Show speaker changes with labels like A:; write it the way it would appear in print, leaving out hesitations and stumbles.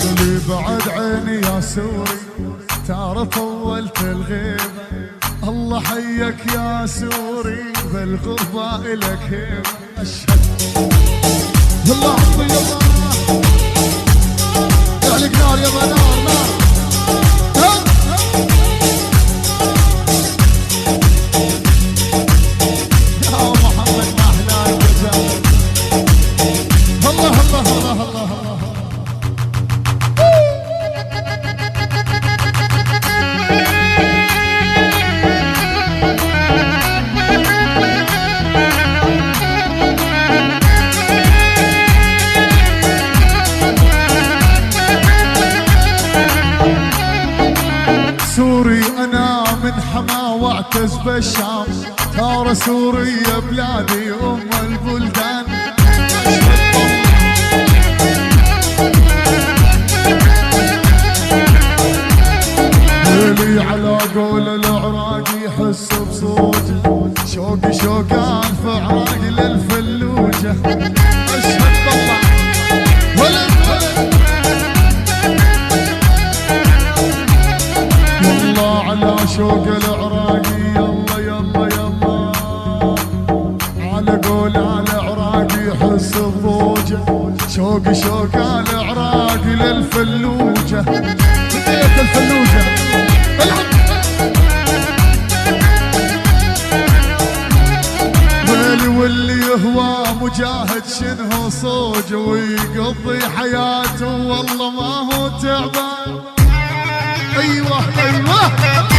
A: اللي بعد عيني يا سوري ترى طولت الغيبة، الله حيك يا سوري بالغربة إلك هيبة. أشهد يلا عطي يلا يعلق نار يا نار نار. يا محمد ما أحلاك يا جمال. الله الله الله الله الله. سوري أنا من حما واعتز بالشام، ترى سوريا بلادي أم البلدان. لي على قول العراقي يحس بصوته، شوقي شوقان في عراقي للفلوجة. أشهد بالله ولد ولد والله على شوق العراقي. يلا يلا يلا على قول العراقي يحس بضوجه، شوقي شوق العراقي للفلوجة. بديت الفلوجة ويلي واللي يهوى مجاهد شنه صوجه، ويقضي حياته والله ما هو تعبان. ايوه ايوه